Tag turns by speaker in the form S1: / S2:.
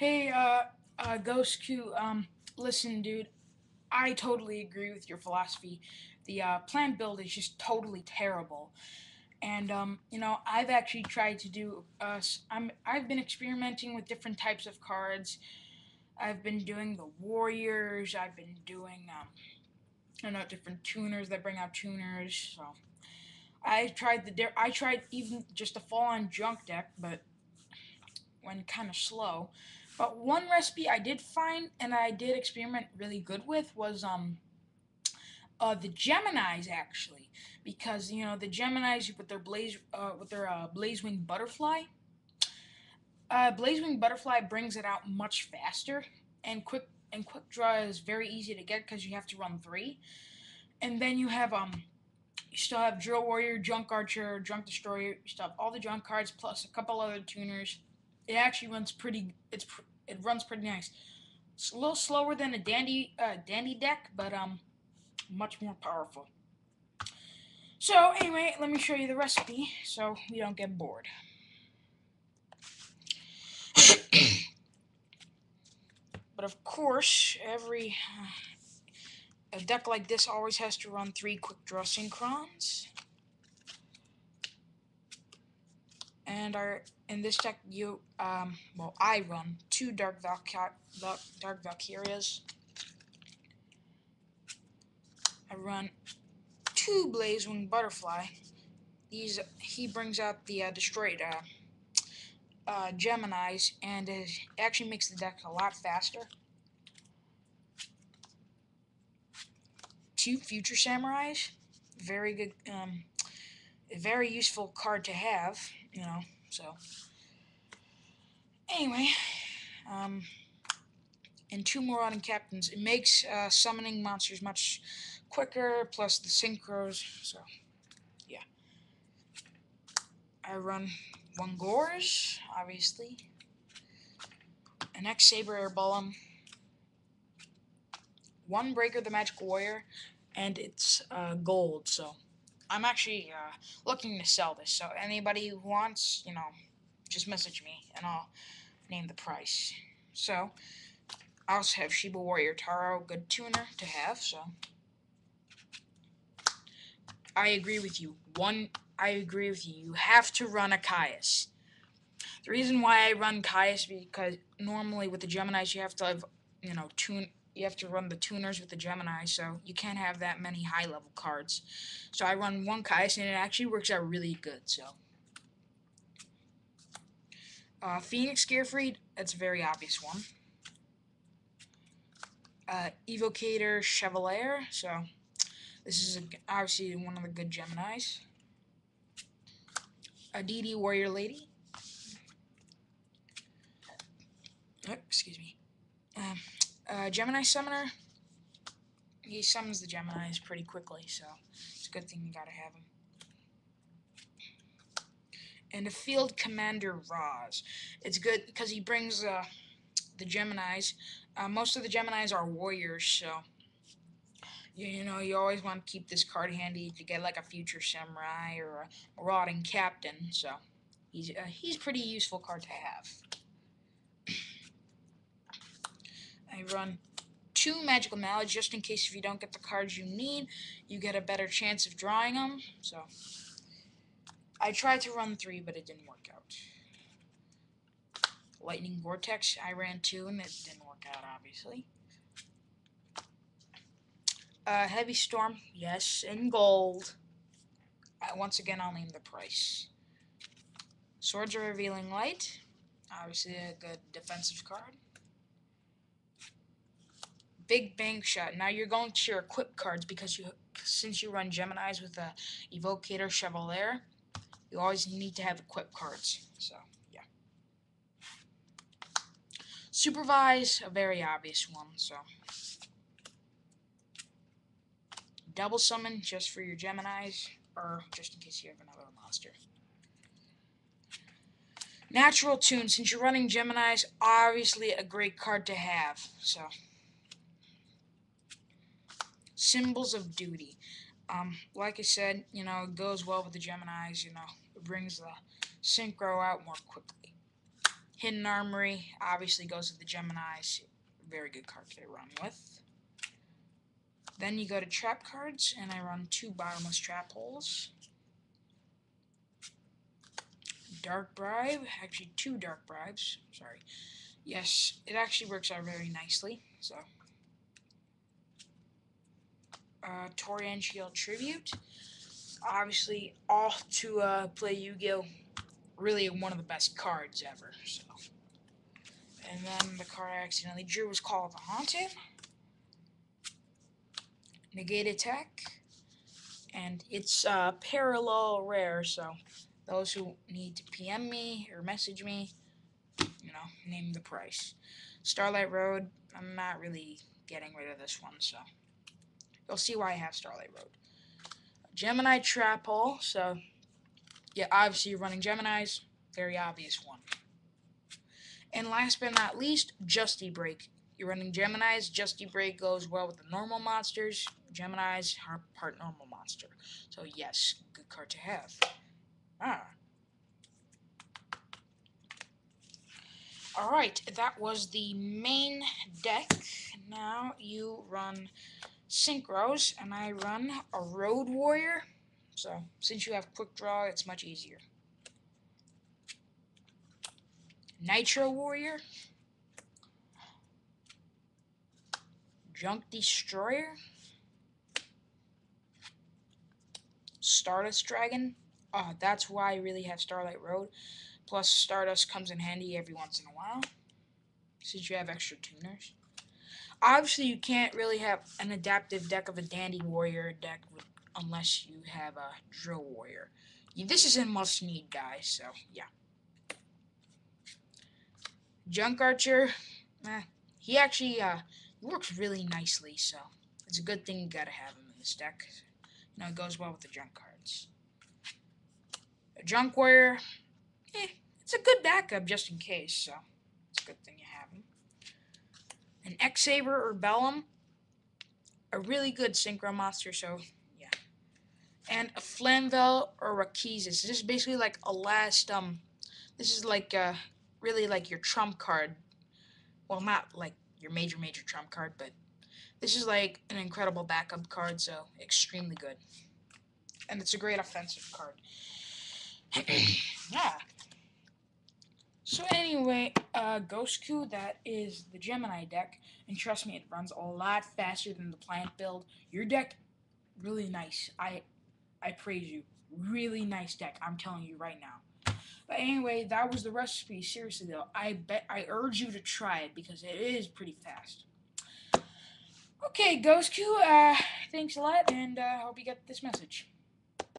S1: Hey, Ghost Q, listen, dude, I totally agree with your philosophy. The plan build is just totally terrible. And, I've actually tried to do, I've been experimenting with different types of cards. I've been doing the Warriors, I've been doing, different tuners that bring out tuners, so. I tried even just a full on junk deck, but went kind of slow. But one recipe I did find and I did experiment really good with was the Geminis actually, because the Geminis with their Blazewing Butterfly. Blazewing Butterfly brings it out much faster, and quick draw is very easy to get because you have to run three, and then you still have Drill Warrior, Junk Archer, Junk Destroyer. You still have all the junk cards plus a couple other tuners. It actually runs pretty. It runs pretty nice. It's a little slower than a dandy deck, but much more powerful. So anyway, let me show you the recipe so we don't get bored. But of course, every a deck like this always has to run 3 quick draw synchrons. And in this deck, I run 2 Dark Valkyrias. I run 2 Blazewing Butterfly. He brings out the destroyed Geminis, and it actually makes the deck a lot faster. 2 Future Samurais, very good, a very useful card to have, So anyway, um, and 2 Marauding Captains. It makes summoning monsters much quicker, plus the synchros. So yeah, I run 1 Gores, obviously, an X Saber Air Golem, 1 Breaker the Magic Warrior, and it's gold. So I'm actually looking to sell this. So anybody who wants, just message me and I'll name the price. So I also have Shiba Warrior Taro, good tuner to have. So I agree with you. I agree with you. You have to run a Caius. The reason why I run Caius because normally with the Geminis you have to have tune. You have to run the tuners with the Gemini, so you can't have that many high level cards. So I run 1 Caius, and it actually works out really good. So Phoenix Scarefried, that's a very obvious one. Evocator Chevalier, so this is obviously one of the good Geminis. Aditi Warrior Lady. Oh, excuse me. Gemini Summoner. He summons the Geminis pretty quickly, so it's a good thing you gotta have him. And a Field Commander Roz. It's good because he brings the Geminis. Most of the Geminis are warriors, so you always want to keep this card handy if you get like a Future Samurai or a Marauding Captain. So he's pretty useful card to have. I run 2 Magical Mallet just in case if you don't get the cards you need, you get a better chance of drawing them. So I tried to run 3, but it didn't work out. Lightning Vortex, I ran 2 and it didn't work out, obviously. Heavy Storm, yes, in gold. Once again, I'll name the price. Swords of Revealing Light, obviously a good defensive card. Big Bang Shot. Now you're going to your equip cards because since you run Geminis with a Evocator Chevalier, you always need to have equip cards. So yeah. Supervise, a very obvious one. So double summon just for your Geminis, or just in case you have another monster. Natural Tune, since you're running Geminis, obviously a great card to have. So Symbols of Duty. Like I said, it goes well with the Geminis, it brings the synchro out more quickly. Hidden Armory obviously goes with the Geminis. Very good card to run with. Then you go to trap cards, and I run 2 bottomless trap holes. Dark Bribe, actually 2 Dark Bribes, sorry. Yes, it actually works out very nicely, so. Torian Shield Tribute. Obviously, all to play Yu-Gi-Oh! Really one of the best cards ever, so. And then the card I accidentally drew was Call of the Haunted. Negate Attack. And it's parallel rare, so those who need to PM me or message me, name the price. Starlight Road, I'm not really getting rid of this one, so you'll see why I have Starlight Road. Gemini Trap Hole, so yeah, obviously you're running Geminis, very obvious one. And last but not least, Justy Break. You're running Geminis, Justy Break goes well with the normal monsters. Geminis are part normal monster. So yes, good card to have. Alright, that was the main deck. Now you run Synchros, and I run a Road Warrior. So, since you have Quick Draw, it's much easier. Nitro Warrior. Junk Destroyer. Stardust Dragon. That's why I really have Starlight Road. Plus, Stardust comes in handy every once in a while, since you have extra tuners. Obviously, you can't really have an adaptive deck of a Dandy Warrior deck unless you have a Drill Warrior. This is a must-need, guys, so yeah. Junk Archer, he actually works really nicely, so it's a good thing you gotta have him in this deck. It goes well with the junk cards. A Junk Warrior, it's a good backup just in case, so it's a good thing you have him. An X-Saber or Bellum, a really good synchro monster, so yeah. And a Flamvel or Rakisis. This is basically like a last, this is like, really like your trump card. Well, not like your major trump card, but this is like an incredible backup card, so extremely good. And it's a great offensive card. Yeah. So anyway, Ghostku, that is the Gemini deck, and trust me, it runs a lot faster than the plant build. Your deck, really nice. I praise you. Really nice deck, I'm telling you right now. But anyway, that was the recipe. Seriously though, I urge you to try it because it is pretty fast. Okay, Ghostku, thanks a lot, and hope you get this message.